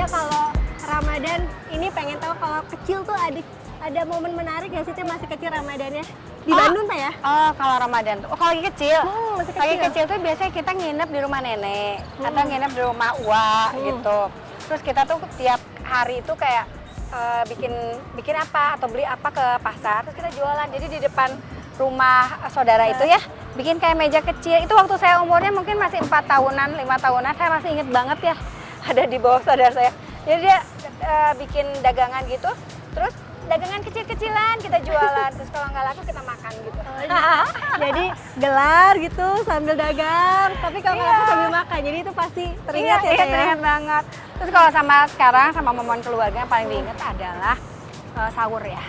kalau Ramadan ini pengen tahu kalau kecil tuh ada momen menarik nggak sih Teh masih kecil Ramadannya? Di Bandung Teh ya? Oh, kalau Ramadan tuh. Oh, kalau lagi kecil. Masih Lagi kecil. kecil tuh biasanya kita nginep di rumah nenek atau nginep di rumah Uwa gitu. Terus kita tuh tiap hari itu kayak bikin apa atau beli apa ke pasar, terus kita jualan. Jadi di depan rumah saudara itu ya, bikin kayak meja kecil. Itu waktu saya umurnya mungkin masih 4 tahunan, 5 tahunan, saya masih inget banget ya. Ada di bawah saudara saya. Jadi dia bikin dagangan gitu, terus dagangan kecil-kecilan kita jualan, terus kalau nggak laku kita makan gitu. Jadi gelar gitu sambil dagang, tapi kalau nggak laku sambil makan. Jadi itu pasti teringat ya Teh ya? Teringat banget. Terus kalau sama sekarang sama momen keluarga yang paling diingat adalah sahur ya.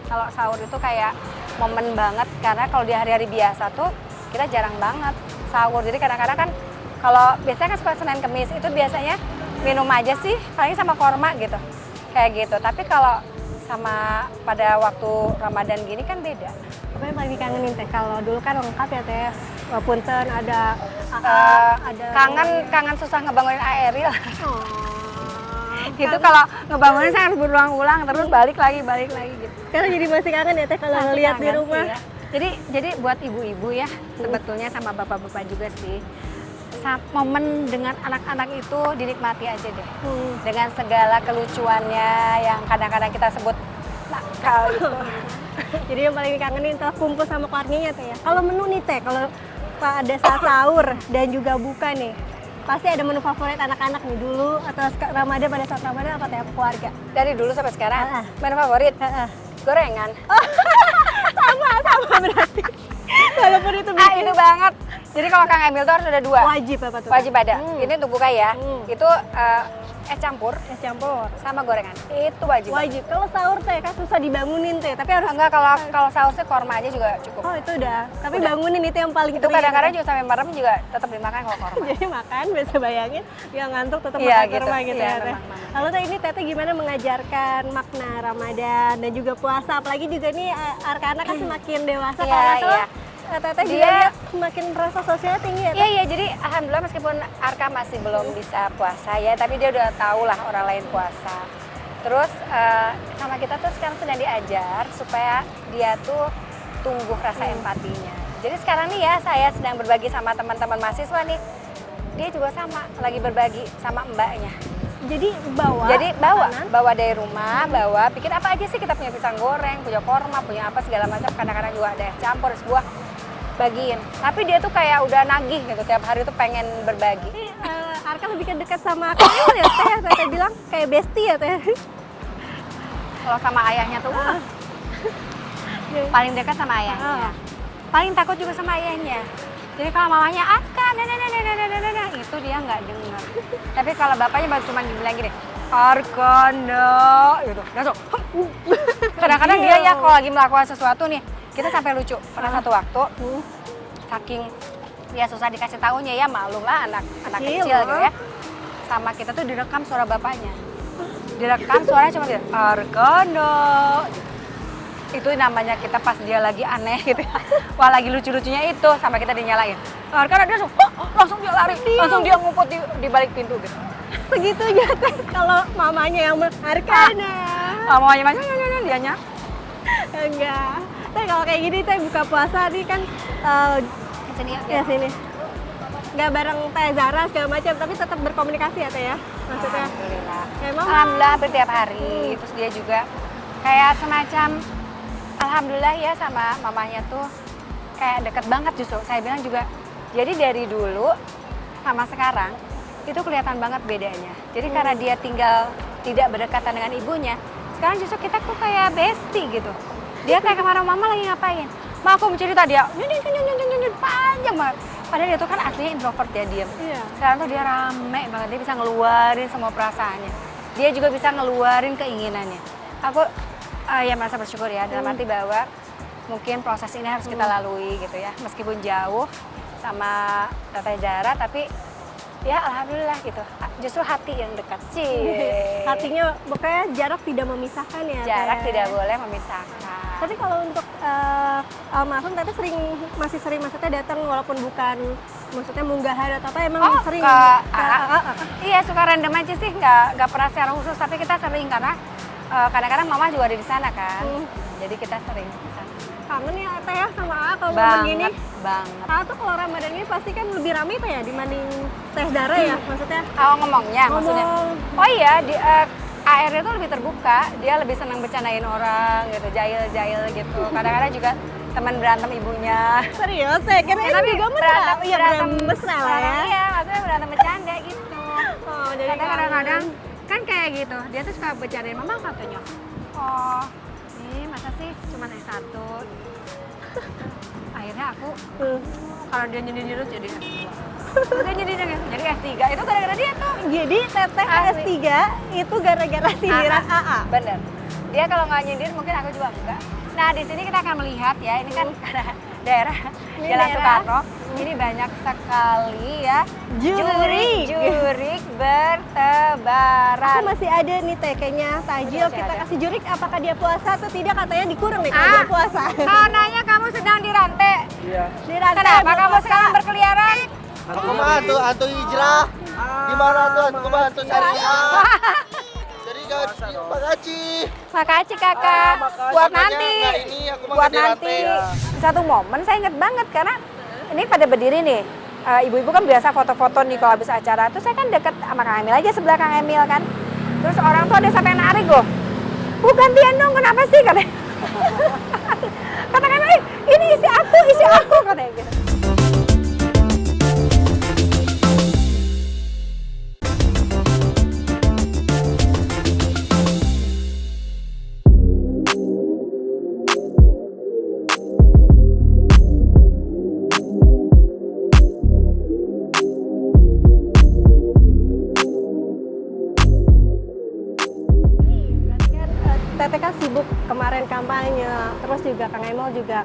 Kalau sahur itu kayak momen banget karena kalau di hari-hari biasa tuh kita jarang banget sahur. Jadi kadang-kadang kan kalau biasanya kan suka Senin Kemis itu biasanya minum aja sih, paling sama korma gitu. Kayak gitu. Tapi kalau sama pada waktu Ramadan gini kan beda. Apa yang paling dikangenin Teh? Kalau dulu kan lengkap ya Teh, punten ada Kangen susah ngebangunin Aeril. Oh, Itu kalau ngebangunin saya harus berulang-ulang terus balik lagi gitu. sekarang jadi masih kangen ya Teh kalau Masih ngeliat di kangen, rumah. iya. Jadi buat ibu-ibu ya sebetulnya sama bapak-bapak juga sih. Momen dengan anak-anak itu dinikmati aja deh. Dengan segala kelucuannya yang kadang-kadang kita sebut nakal gitu. Jadi yang paling dikangenin tuh kumpul sama keluarganya Teh ya. Kalau menu nih Teh, kalau ada saat sahur dan juga buka nih, pasti ada menu favorit anak-anak nih dulu atau Ramadan, pada saat Ramadan apa Teh keluarga? Dari dulu sampai sekarang menu favorit gorengan. Sama berarti. Walaupun itu Itu banget. Jadi kalau Kang Emil tuh harus ada 2. wajib apa tuh? Wajib ada. Ini untuk buka ya. Itu es campur Es campur. sama gorengan. Itu wajib. Wajib. Kalau sahur Teh kan susah dibangunin Teh, tapi harus Enggak, kalau sausnya korma aja juga cukup. oh itu udah. Tapi bangunin itu yang paling Itu teringat. kadang-kadang juga sampai merem juga tetap dimakan kalau korma. Jadi makan, bisa bayangin, dia ngantuk tetap Iya, makan gitu. kurma gitu Iya, ya Teh. memang. Lalu Teh ini Teteh gimana mengajarkan makna Ramadan dan juga puasa, apalagi juga nih Arkana kan semakin dewasa Iya, kalau nggak salah, iya. Teteh juga Dia- lihat semakin rasa sosialnya tinggi ya Teh? Iya, jadi alhamdulillah meskipun Arka masih belum bisa puasa ya, tapi dia udah tahu lah orang lain puasa. Terus sama kita tuh sekarang sedang diajar supaya dia tuh tumbuh rasa empatinya. Jadi sekarang nih ya saya sedang berbagi sama teman-teman mahasiswa nih, dia juga sama lagi berbagi sama mbaknya. Jadi bawa makanan. bawa dari rumah, bikin apa aja sih, kita punya pisang goreng, punya korma, punya apa segala macam, kadang-kadang juga ada es campur, es buah, bagiin. Tapi dia tuh kayak udah nagih gitu, tiap hari tuh pengen berbagi. Ini Arka lebih dekat sama Kail ya Teh, Teteh bilang kayak bestie ya Teh. Kalau sama ayahnya tuh wah, paling dekat sama ayahnya. Paling takut juga sama ayahnya. Jadi kalau mamanya Arka, itu dia nggak dengar. Tapi kalau bapaknya baru cuma bilang gini, Arka, gitu. Langsung. Kadang-kadang dia ya kalau lagi melakukan sesuatu nih, kita sampai lucu. Pernah satu waktu, saking ya susah dikasih tahunya ya, maklum lah anak kecil gitu ya. Sama kita tuh direkam suara bapaknya. Direkam suaranya cuma gitu, Arkana. Itu namanya kita pas dia lagi aneh gitu ya. Wah lagi lucu-lucunya itu sampai kita dinyalain. Arkana dia langsung dia lari, langsung dia ngumpet di balik pintu gitu. Segitunya Teh kalau mamanya yang Arkana. Mamanya macam dianya. Enggak. Teh kalau kayak gini Teh buka puasa nih kan Sini ya sini. Nggak bareng Teh Zara segala macam, tapi tetap berkomunikasi ya Teh ya. Maksudnya Alhamdulillah. kayak mama. Alhamdulillah hampir tiap hari. Terus dia juga kayak semacam alhamdulillah ya sama mamanya tuh kayak deket banget justru. Saya bilang juga. Jadi dari dulu sama sekarang itu kelihatan banget bedanya. Jadi karena dia tinggal tidak berdekatan dengan ibunya, sekarang justru kita tuh kayak bestie gitu. Dia kayak kemarin mama lagi ngapain? Ma aku mau cerita dia, panjang banget. Padahal dia tuh kan aslinya introvert ya, diem. Iya. Sekarang tuh dia rame banget, dia bisa ngeluarin semua perasaannya. Dia juga bisa ngeluarin keinginannya. Aku ya merasa bersyukur ya, dalam arti bahwa mungkin proses ini harus kita lalui gitu ya. Meskipun jauh sama Teteh Zara, tapi ya alhamdulillah gitu. Justru hati yang dekat sih. Hatinya pokoknya jarak tidak memisahkan ya. Jarak Teh. tidak boleh memisahkan. Tapi kalau untuk almarhum Teteh masih sering maksudnya datang walaupun bukan maksudnya munggahan atau apa emang sering Iya, suka random aja sih, nggak pernah secara khusus, tapi kita sering karena kadang-kadang mama juga ada di sana kan. Jadi kita sering di sana. Kangen ya Teh ya sama A kalau momen gini. Banget. A tuh kalau Ramadan ini pasti kan lebih rame Teh ya dibanding Teh Zara ya maksudnya. Oh, ngomongnya maksudnya. Oh iya, di AR itu lebih terbuka, dia lebih senang bercandain orang gitu, jahil-jahil gitu. Kadang-kadang juga teman berantem ibunya. Serius ya? Karena Ya, tapi juga mesra. Iya berantem mesra lah ya. Iya, maksudnya berantem bercanda gitu. Oh, jadi Karena kadang-kadang kan kayak gitu, dia tuh suka bercandain mama katanya. Oh, ini masa sih cuma S1? Akhirnya aku, kalau dia nyindir jadi S2. Dia nyindir jadi S3, itu gara-gara dia tuh. Jadi Teteh S3 itu gara-gara sindiran AA. Bener. Dia kalau nggak nyindir mungkin aku juga enggak. Nah di sini kita akan melihat ya, ini kan daerah Ini Jalan daerah. Soekarno. Ini banyak sekali ya Jurik. bertebaran. Aku masih ada nih Teh kayaknya tajil Masih kita ada. kasih jurik apakah dia puasa atau tidak katanya dikurang nih kalau dia puasa. Kalau nanya kamu sedang dirantai. Iya. Dirantai Kenapa belum kamu puasa. sekarang berkeliaran? Aku mah hantu hijrah. Gimana tuh? Aku mah hantu syariah. Jadi guys, makasih. Makasih kakak. Buat nanti. Nggak ini, aku mah Buat nggak nanti. dirantai. Satu momen saya inget banget karena ini pada berdiri nih. Ibu-ibu kan biasa foto-foto nih kalau habis acara. Terus saya kan deket sama Kang Emil aja sebelah Kang Emil kan. Terus orang tuh ada sampai narik loh. Bu gantian dong, kenapa sih katanya. Kata Kang Emil, ini isi aku katanya gitu. Berarti kan Teteh kan sibuk kemarin kampanye, terus juga Kang Emil juga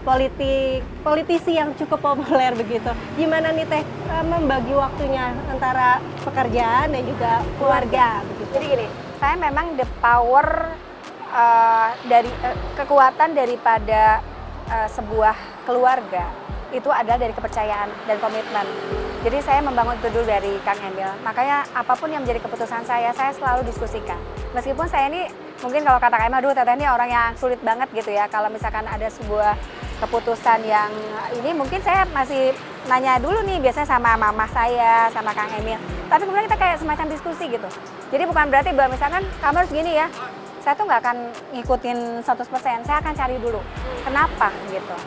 politisi yang cukup populer begitu. Gimana nih Teh membagi waktunya antara pekerjaan dan juga keluarga begitu? Jadi gini, saya memang the power dari kekuatan daripada sebuah keluarga itu adalah dari kepercayaan dan komitmen. Jadi saya membangun itu dulu dari Kang Emil. Makanya apapun yang menjadi keputusan saya selalu diskusikan. Meskipun saya ini mungkin kalau kata Kang Emil, aduh Teteh ini orang yang sulit banget gitu ya. Kalau misalkan ada sebuah keputusan yang ini mungkin saya masih nanya dulu nih biasanya sama mama saya, sama Kang Emil. Tapi kemudian kita kayak semacam diskusi gitu. Jadi bukan berarti bahwa misalkan kamu harus gini ya. Saya tuh nggak akan ngikutin 100%, saya akan cari dulu kenapa gitu.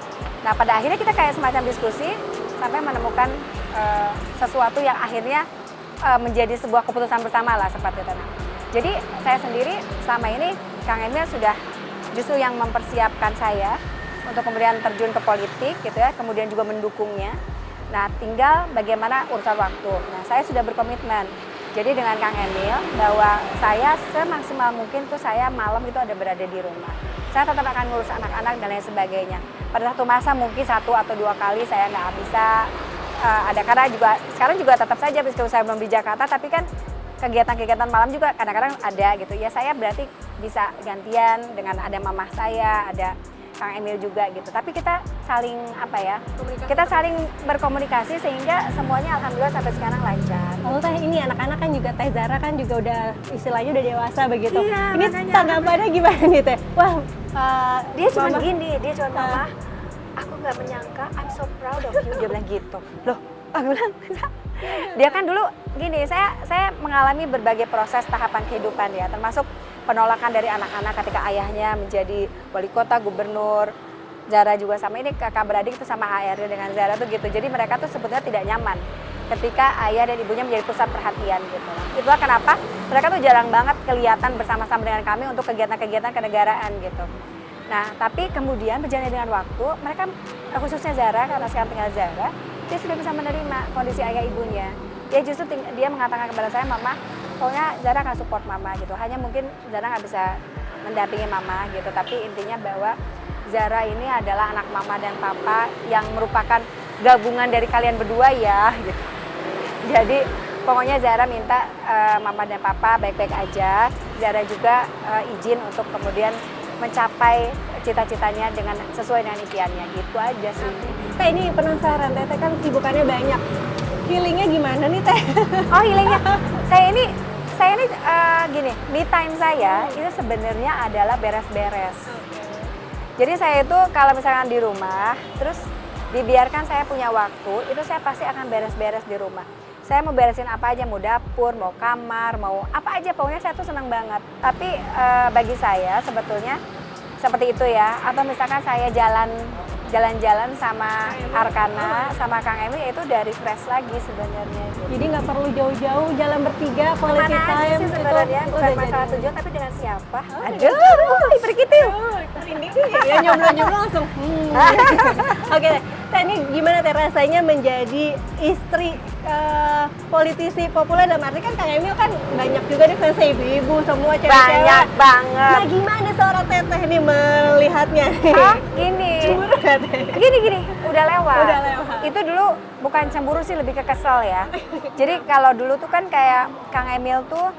Nah pada akhirnya kita kayak semacam diskusi sampai menemukan sesuatu yang akhirnya menjadi sebuah keputusan bersama lah seperti itu. Jadi saya sendiri selama ini Kang Emil sudah justru yang mempersiapkan saya untuk kemudian terjun ke politik gitu ya, kemudian juga mendukungnya. Nah tinggal bagaimana urusan waktu. Nah saya sudah berkomitmen. Jadi dengan Kang Emil bahwa saya semaksimal mungkin tuh saya malam itu ada berada di rumah. Saya tetap akan ngurus anak-anak dan lain sebagainya. Pada satu masa mungkin 1 atau 2 kali saya nggak bisa ada karena juga sekarang juga tetap saja meskipun saya belum di Jakarta tapi kan kegiatan-kegiatan malam juga kadang-kadang ada gitu. Ya saya berarti bisa gantian dengan ada mamah saya, ada Kang Emil juga gitu. Tapi kita saling apa ya? Kita saling berkomunikasi sehingga semuanya alhamdulillah sampai sekarang lancar. Kalau Teh ini anak-anak kan juga Teh Zara kan juga udah istilahnya udah dewasa begitu. Iya, Ini makanya tanggapannya gimana nih Teh? Wah, Dia cuma Mama. gini, dia cuma mama, aku nggak menyangka, I'm so proud of you, dia bilang gitu. Loh, aku bilang, dia kan dulu gini, saya mengalami berbagai proses tahapan kehidupan ya, termasuk penolakan dari anak-anak ketika ayahnya menjadi wali kota, gubernur. Zara juga sama ini kakak beradik itu sama AR dengan Zara tuh gitu. Jadi mereka tuh sebetulnya tidak nyaman ketika ayah dan ibunya menjadi pusat perhatian gitu. Itulah kenapa mereka tuh jarang banget kelihatan bersama-sama dengan kami untuk kegiatan-kegiatan kenegaraan gitu. Nah, tapi kemudian berjalan dengan waktu, mereka khususnya Zara karena sekarang tinggal Zara, dia sudah bisa menerima kondisi ayah ibunya. Dia justru dia mengatakan kepada saya, Mama, pokoknya Zara akan support Mama gitu. Hanya mungkin Zara nggak bisa mendampingi Mama gitu, tapi intinya bahwa Zara ini adalah anak Mama dan Papa yang merupakan gabungan dari kalian berdua ya gitu. Jadi pokoknya Zara minta Mama dan Papa baik-baik aja. Zara juga izin untuk kemudian mencapai cita-citanya dengan sesuai dengan impiannya gitu aja sih. Teh ini penasaran, Teteh kan sibukannya banyak. Healingnya gimana nih Teh? Oh healingnya, saya ini gini, me time saya itu sebenarnya adalah beres-beres. Jadi saya itu kalau misalkan di rumah, terus dibiarkan saya punya waktu, itu saya pasti akan beres-beres di rumah. Saya mau beresin apa aja, mau dapur, mau kamar, mau apa aja, pokoknya saya tuh senang banget. Tapi bagi saya sebetulnya seperti itu ya. Atau misalkan saya jalan-jalan sama Arkana, sama Kang Emil, itu dari fresh lagi sebenarnya. Jadi nggak perlu jauh-jauh jalan bertiga, quality Kemana aja time sih sebenarnya, bukan masalah tujuan, tapi dengan siapa. Aduh, pergi tuh. Ini ya nyoblong-nyoblong langsung. Oke, Teh ini gimana Teh rasanya menjadi istri politisi populer, dalam arti kan Kang Emil kan banyak juga nih fans ibu-ibu, semua cewek-cewek. Banyak banget. Nah gimana seorang Teteh ini melihatnya? Oh, gini. Cemburu nggak, Teh? Gini, udah lewat. Udah lewat. Itu dulu bukan cemburu sih, lebih ke kesel ya. Jadi kalau dulu tuh kan kayak Kang Emil tuh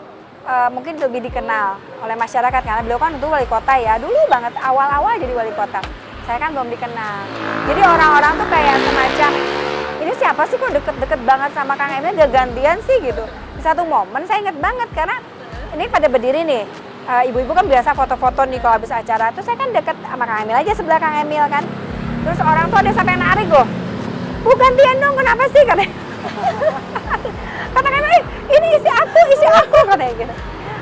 mungkin lebih dikenal oleh masyarakat karena beliau kan itu wali kota ya. Dulu banget awal-awal jadi wali kota. Saya kan belum dikenal. Jadi orang-orang tuh kayak semacam, ini siapa sih kok deket-deket banget sama Kang Emil, gak gantian sih gitu. Di satu momen saya inget banget karena ini pada berdiri nih. Ibu-ibu kan biasa foto-foto nih kalau habis acara. Terus saya kan deket sama Kang Emil aja, sebelah Kang Emil kan. Terus orang tuh ada sampai narik loh. Bu gantian dong, kenapa sih katanya. Kata Kang Emil, ini isi aku katanya gitu.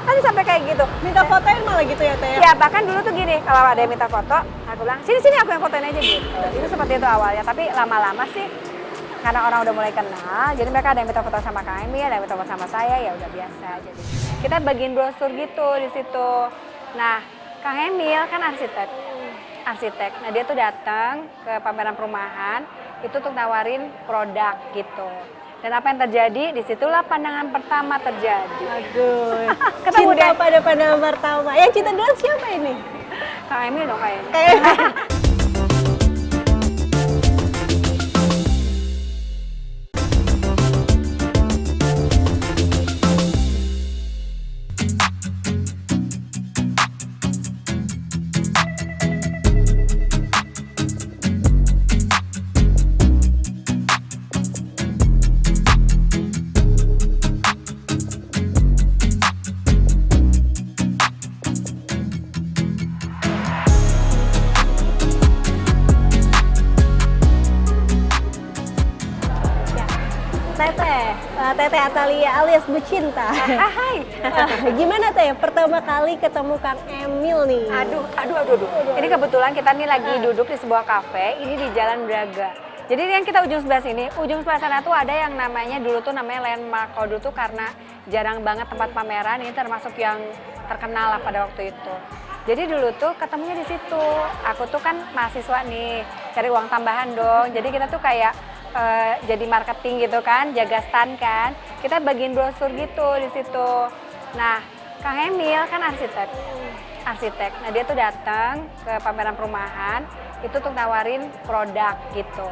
Kan sampai kayak gitu. Minta fotoin malah gitu ya Teh? Ya bahkan dulu tuh gini, kalau ada yang minta foto, aku bilang sini aku yang fotoin aja gitu. Itu seperti itu awalnya, tapi lama-lama sih karena orang udah mulai kenal, jadi mereka ada yang minta foto sama Kang Emil, ada yang minta foto sama saya, ya udah biasa. Jadi kita bagiin brosur gitu di situ. Nah, Kang Emil kan arsitek. Nah dia tuh datang ke pameran perumahan, itu untuk nawarin produk gitu. Dan apa yang terjadi, disitulah pandangan pertama terjadi. Aduh, Ketemu cinta deh. pada pandangan pertama. Yang cinta duluan siapa ini? Kang Emil dong kayaknya. Teteh Atalia alias Bu Cinta. Hai. Gimana Teh pertama kali ketemu Kang Emil nih? Aduh. Ini kebetulan kita nih lagi duduk di sebuah kafe, ini di Jalan Braga. Jadi yang kita ujung sebelah sini, ujung sebelah sana tuh ada yang namanya dulu tuh namanya Landmark. Kalau dulu tuh karena jarang banget tempat pameran, ini termasuk yang terkenal lah pada waktu itu. Jadi dulu tuh ketemunya di situ. Aku tuh kan mahasiswa nih, cari uang tambahan dong. Jadi kita tuh kayak jadi marketing gitu kan, jaga stand kan. Kita bagiin brosur gitu di situ. Nah, Kang Emil kan arsitek. Nah dia tuh datang ke pameran perumahan, itu untuk nawarin produk gitu.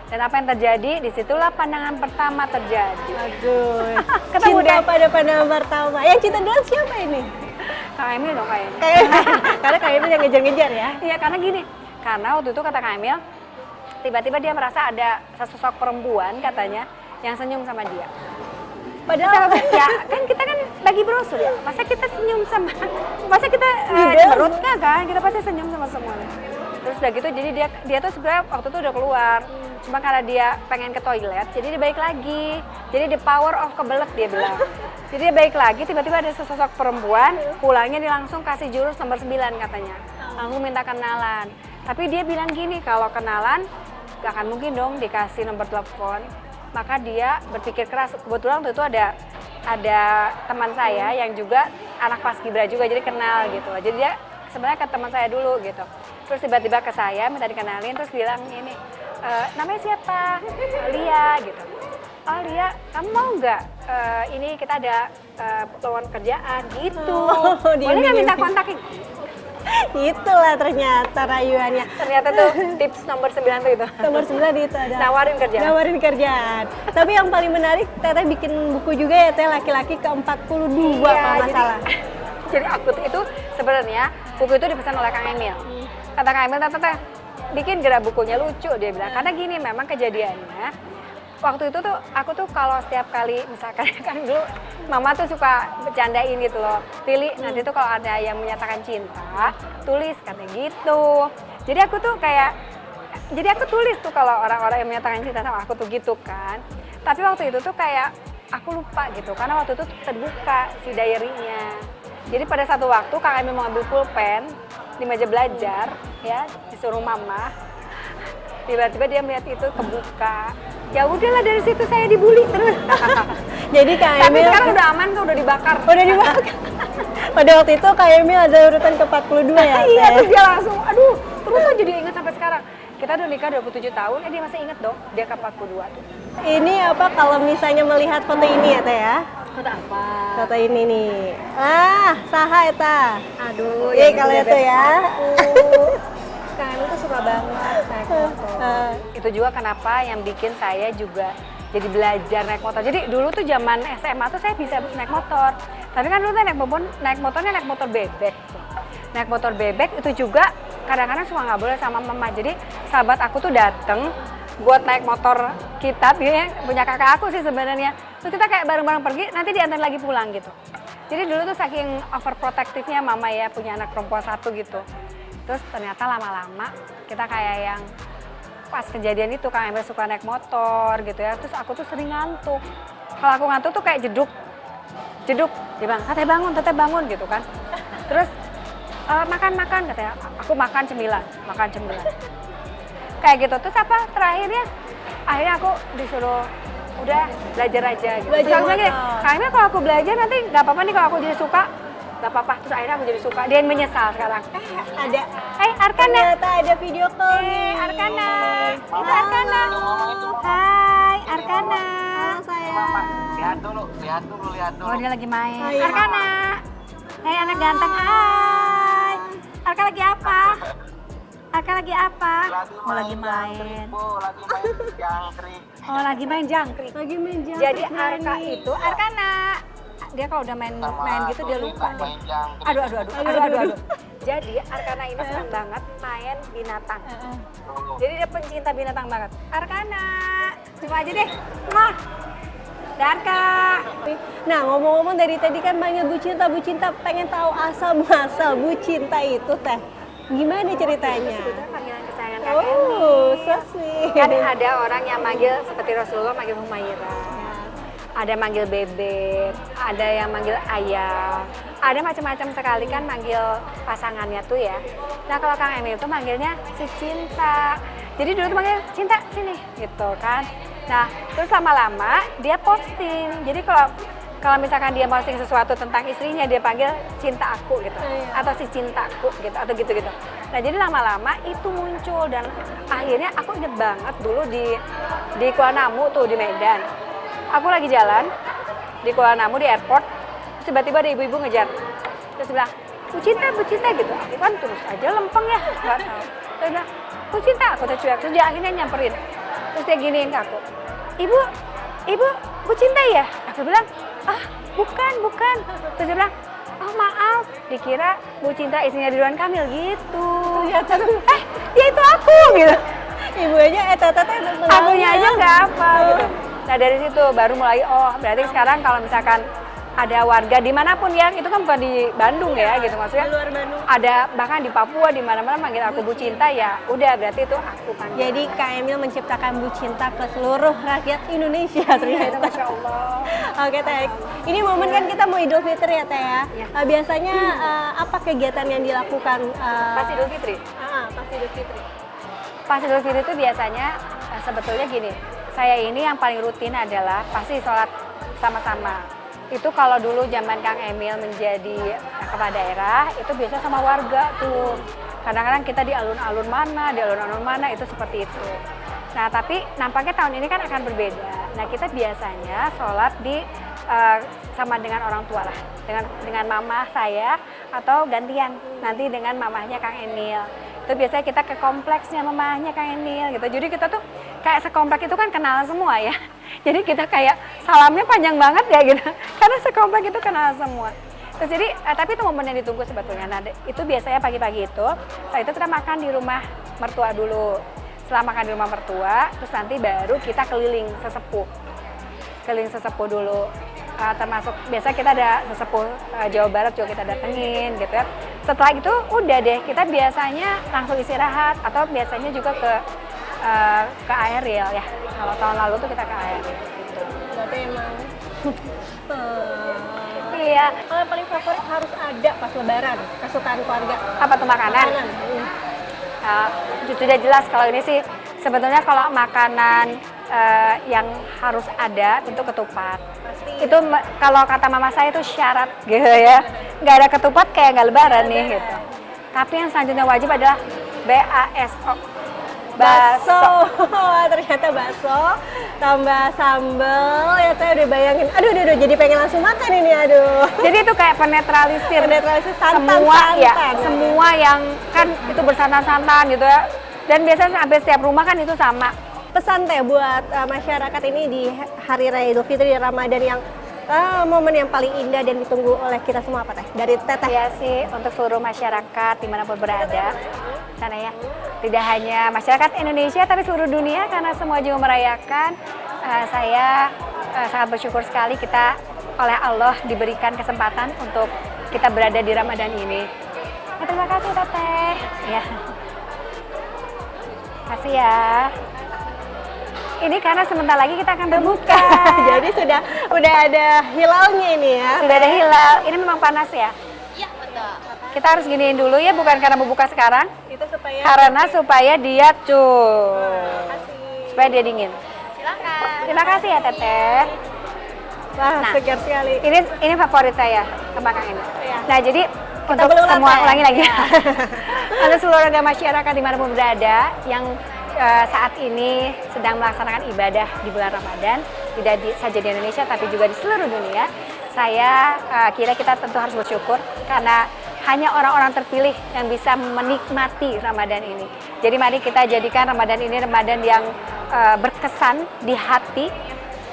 Dan apa yang terjadi, disitulah pandangan pertama terjadi. Aduh, Ketemu cinta deh. pada pandangan pertama. Yang cinta duluan siapa ini? Kang Emil dong kayaknya. Karena Kang Emil yang ngejar-ngejar ya. Iya karena gini, karena waktu itu kata Kang Emil, tiba-tiba dia merasa ada sesosok perempuan katanya yang senyum sama dia. Padahal ya kan kita kan bagi brosur ya, masa kita senyum sama, masa kita cemberut nggak kan, kita pasti senyum sama semuanya. Terus udah gitu, jadi dia tuh sebenarnya waktu itu udah keluar, cuma karena dia pengen ke toilet, jadi dia balik lagi. Jadi the power of kebelet dia bilang. Jadi dia balik lagi, tiba-tiba ada sesosok perempuan, pulangnya dia langsung kasih jurus nomor 9 katanya, langsung minta kenalan. Tapi dia bilang gini, kalau kenalan gak akan mungkin dong dikasih nomor telepon. Maka dia berpikir keras. Kebetulan waktu itu ada teman saya yang juga anak paskibra juga, jadi kenal gitu. Jadi dia sebenarnya ke teman saya dulu gitu. Terus tiba-tiba ke saya minta dikenalin, terus bilang ini, namanya siapa? Lia gitu. Oh Lia, kamu mau nggak? Ini kita ada lowongan kerjaan gitu. Boleh nggak minta kontaknya? Itulah ternyata rayuannya. Ternyata tuh tips nomor 9 tuh itu. Nomor 9 itu ada Nawarin kerjaan. Nawarin kerjaan. Tapi yang paling menarik, Teteh bikin buku juga ya Teh, laki-laki ke-42 Iya, kalau nggak jadi- salah. Jadi aku tuh itu sebenarnya buku itu dipesan oleh Kang Emil. Kata Kang Emil, tante bikin gerak bukunya lucu, dia bilang. Karena gini memang kejadiannya, waktu itu tuh aku tuh kalau setiap kali misalkan kan dulu mama tuh suka bercandain gitu loh, Lili nanti tuh kalau ada yang menyatakan cinta tulis katanya gitu. Jadi aku tuh tulis tuh kalau orang-orang yang menyatakan cinta sama aku tuh gitu kan. Tapi waktu itu tuh kayak aku lupa gitu karena waktu itu terbuka si diary-nya. Jadi pada satu waktu Kang Emil mau ambil pulpen di meja belajar ya, disuruh mama. Tiba-tiba dia melihat itu kebuka. Ya udahlah dari situ saya dibully terus. Jadi Kak Tapi Emil sekarang udah aman kok, udah dibakar. udah dibakar. Pada waktu itu Kak Emil ada urutan ke-42 ya? Iya, Teh? terus dia langsung, aduh, terus aja dia ingat sampai sekarang. Kita udah nikah 27 tahun, dia masih inget dong, dia ke 42 tuh. Ini apa kalau misalnya melihat foto ini ya Teh ya? Foto apa? Foto ini nih. Ah, saha eta? Aduh, Iya kalau itu ya. Kang Emil tuh suka banget naik motor. Itu juga kenapa yang bikin saya juga jadi belajar naik motor. Jadi dulu tuh zaman SMA tuh saya bisa naik motor. Tapi kan dulu tuh naik motornya naik motor bebek. Naik motor bebek itu juga kadang-kadang suka nggak boleh sama mama. Jadi sahabat aku tuh dateng buat naik motor kita, dia punya kakak aku sih sebenarnya. Terus kita kayak bareng-bareng pergi, nanti diantar lagi pulang gitu. Jadi dulu tuh saking overprotective-nya mama ya, punya anak perempuan satu gitu. Terus ternyata lama-lama kita kayak yang pas kejadian itu Kang Emil suka naik motor gitu ya. Terus aku tuh sering ngantuk. Kalau aku ngantuk tuh kayak jeduk. Dia bilang, teteh bangun gitu kan. Terus makan katanya. Aku makan cemilan. Kayak gitu. Terus apa terakhirnya? Akhirnya aku disuruh udah belajar aja gitu. Belajar Terus aku bilang gini, motor. Kang Emil kalau aku belajar nanti nggak apa-apa nih kalau aku jadi suka. Gak apa-apa, terus akhirnya aku jadi suka. Dia yang menyesal sekarang. Ada. Hai Arkana. Ternyata ada video call nih. Arkana. Itu Halo. Arkana. Hai Arkana. Halo sayang. Lihat dulu. Oh dia lagi main. Oh, iya. Arkana. Hai anak ganteng. Hai. Arka lagi apa? Oh lagi main. Oh lagi main jangkrik. Lagi main jangkrik. Jadi Arka itu Arkana. Dia kalau udah main gitu dia lupa deh. Aduh. Jadi Arkana ini senang banget main binatang. Jadi dia pencinta binatang banget. Arkana, coba aja deh. Wah, Darka. Nah ngomong-ngomong dari tadi kan panggil Bu Cinta, pengen tahu asal muasal Bu Cinta itu Teh. Gimana ceritanya? Sebetulnya panggilan kesayangan Kang Emil. Oh, so sweet. Kan ada orang yang manggil seperti Rasulullah manggil Humaira. Ada manggil bebek, ada yang manggil ayah, ada macam-macam sekali kan manggil pasangannya tuh ya. Nah kalau Kang Emil tuh manggilnya si Cinta. Jadi dulu tuh manggil Cinta sini gitu kan. Nah terus lama-lama dia posting. Jadi kalau misalkan dia posting sesuatu tentang istrinya dia panggil Cinta aku gitu, atau si Cintaku gitu, atau gitu-gitu. Nah jadi lama-lama itu muncul dan akhirnya aku inget banget dulu di Kuala Namu tuh di Medan. Aku lagi jalan di Kuala Namu di airport, terus tiba-tiba ada ibu-ibu ngejar. Terus bilang, Bu Cinta gitu. Aku kan terus aja lempeng ya, nggak tahu. Terus bilang, Bu Cinta, aku tuh cuek. Terus dia akhirnya nyamperin. Terus dia giniin ke aku, Ibu, Bu Cinta ya? Aku bilang, bukan. Terus dia bilang, oh maaf, dikira Bu Cinta istrinya Ridwan Kamil gitu. Terus, ya itu aku gitu. Ibunya tata Akunya aja nggak apa gitu. Nah dari situ baru mulai berarti sekarang kalau misalkan ada warga dimanapun ya, itu kan bukan di Bandung ya gitu maksudnya. Di luar Bandung. Ada bahkan di Papua di mana-mana manggil aku Bu Cinta ya, udah berarti itu aku kan. Jadi Kak Emil menciptakan Bu Cinta ke seluruh rakyat Indonesia ternyata. Masya Allah. Oke Teh, ini momen kan kita mau Idul Fitri ya Teh ya. Iya. Biasanya apa kegiatan yang dilakukan? Pas Idul Fitri. Pas Idul Fitri. Pas Idul Fitri itu biasanya sebetulnya gini, saya ini yang paling rutin adalah pasti sholat sama-sama. Itu kalau dulu zaman Kang Emil menjadi kepala daerah, itu biasa sama warga tuh. Kadang-kadang kita di alun-alun mana itu seperti itu. Nah tapi nampaknya tahun ini kan akan berbeda. Nah kita biasanya sholat sama dengan orang tua lah, dengan mama saya atau gantian nanti dengan mamahnya Kang Emil. Itu biasanya kita ke kompleksnya mamahnya Kang Emil gitu. Jadi kita tuh kayak sekomplek itu kan kenal semua ya. Jadi kita kayak salamnya panjang banget ya gitu. Karena sekomplek itu kenal semua. Terus jadi, tapi itu momen yang ditunggu sebetulnya. Nah, itu biasanya pagi-pagi itu, setelah itu kita makan di rumah mertua dulu. Setelah makan di rumah mertua, terus nanti baru kita keliling sesepuh. Keliling sesepuh dulu. Termasuk biasa kita ada sesepuh Jawa Barat juga kita datengin gitu ya. Setelah itu udah deh, kita biasanya langsung istirahat atau biasanya juga ke aerial ya. Kalau tahun lalu tuh kita ke aerial gitu. Berarti emang Iya. kalau yang paling favorit harus ada pas lebaran, kesukaan keluarga. Apa tuh makanan? Sudah jelas kalau ini sih sebetulnya kalau makanan yang harus ada itu ketupat. Pasti. Itu kalau kata mama saya itu syarat gitu ya. Nggak ada ketupat kayak nggak lebaran nih gitu. Tapi yang selanjutnya wajib adalah BASO. Bakso. Ternyata bakso tambah sambal ya saya udah bayangin. Aduh jadi pengen langsung makan ini aduh. Jadi itu kayak penetralisir santan, semua ya, santan. semua yang kan itu bersantan-santan gitu ya. Dan biasanya hampir setiap rumah kan itu sama. Pesan teh buat masyarakat ini di Hari Raya Idul Fitri di Ramadan yang momen yang paling indah dan ditunggu oleh kita semua apa teh? Dari Teteh. Ya sih untuk seluruh masyarakat dimanapun berada sana ya. Tidak hanya masyarakat Indonesia tapi seluruh dunia karena semua juga merayakan. Saya sangat bersyukur sekali kita oleh Allah diberikan kesempatan untuk kita berada di Ramadan ini. Terima kasih Teteh. Ya. Kasih ya. Ini karena sebentar lagi kita akan berbuka. Jadi udah ada hilalnya ini ya. Sudah ada hilal. Ini memang panas ya? Iya, betul. Kita harus giniin dulu ya, bukan karena berbuka sekarang. Itu supaya Karena supaya dia supaya dia dingin. Silakan. Terima kasih ya Teteh. wah Nah. segar sekali. Ini favorit saya kembang ini. Iya. Nah jadi untuk belum semua rata ya? ulangi lagi. Untuk seluruh warga masyarakat dimanapun berada yang saat ini sedang melaksanakan ibadah di bulan Ramadan, tidak saja di Indonesia tapi juga di seluruh dunia. Saya kira kita tentu harus bersyukur karena hanya orang-orang terpilih yang bisa menikmati Ramadan ini. Jadi mari kita jadikan Ramadan ini Ramadan yang berkesan di hati,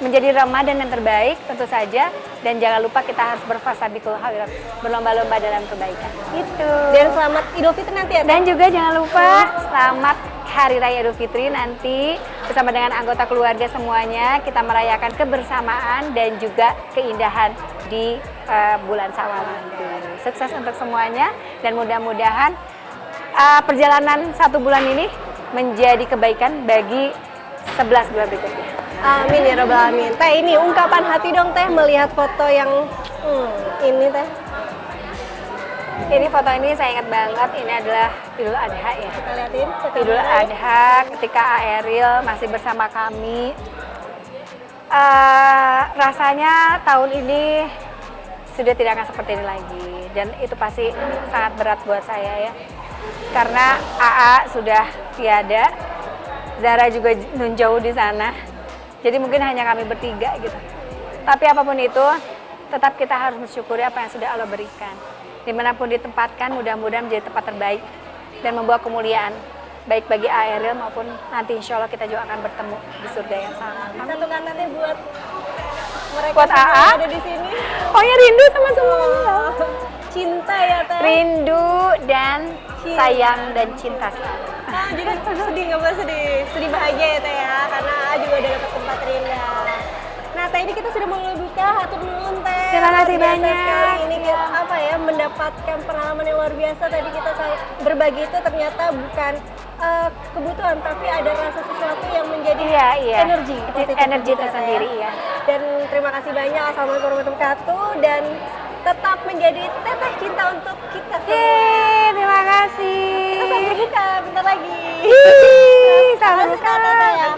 menjadi Ramadan yang terbaik tentu saja, dan jangan lupa kita harus berfasabiqul khairat, berlomba-lomba dalam kebaikan. Itu. Dan selamat Idul Fitri nanti ya. Teh? Dan juga jangan lupa selamat Hari Raya Idul Fitri nanti bersama dengan anggota keluarga semuanya kita merayakan kebersamaan dan juga keindahan di bulan Syawal nanti. Sukses untuk semuanya dan mudah-mudahan perjalanan 1 bulan ini menjadi kebaikan bagi 11 bulan berikutnya. Amin ya robbal alamin. Teh ini ungkapan hati dong Teh melihat foto yang ini Teh. Ini foto ini saya ingat banget, ini adalah Idul Adha ya. Kita liatin. Idul Adha ketika Ariel masih bersama kami. Rasanya tahun ini sudah tidak akan seperti ini lagi. Dan itu pasti sangat berat buat saya ya. Karena AA sudah tiada, Zara juga jauh di sana. Jadi mungkin hanya kami bertiga gitu. Tapi apapun itu, tetap kita harus mensyukuri apa yang sudah Allah berikan. Dimanapun ditempatkan, mudah-mudahan menjadi tempat terbaik dan membawa kemuliaan baik bagi Ariel maupun nanti insya Allah kita juga akan bertemu di surga yang sama. Satu kata Teh buat mereka Buat semua AA? yang ada di sini. Oh ya, rindu sama semuanya. Cinta ya Teh. Rindu dan sayang dan cinta selalu. Jadi sedih nggak boleh sedih bahagia ya Teh ya, karena AA juga udah dapat tempat terindah. Nah Teh, ini kita sudah mulai buka, hatur nuhun Teh. Terima kasih Luar biasa banyak. sekali. Ini kita, mendapatkan pengalaman yang luar biasa. Tadi kita berbagi itu ternyata bukan kebutuhan, tapi ada rasa sesuatu yang menjadi energi. positif Energi kita, Teh, tersendiri ya. Dan terima kasih banyak. Assalamualaikum warahmatullahi wabarakatuh. Dan tetap menjadi teteh cinta untuk kita semua. Yeay, terima kasih. Kita sampai buka bentar lagi. Sampai Terima kasih, buka. Teh, ya.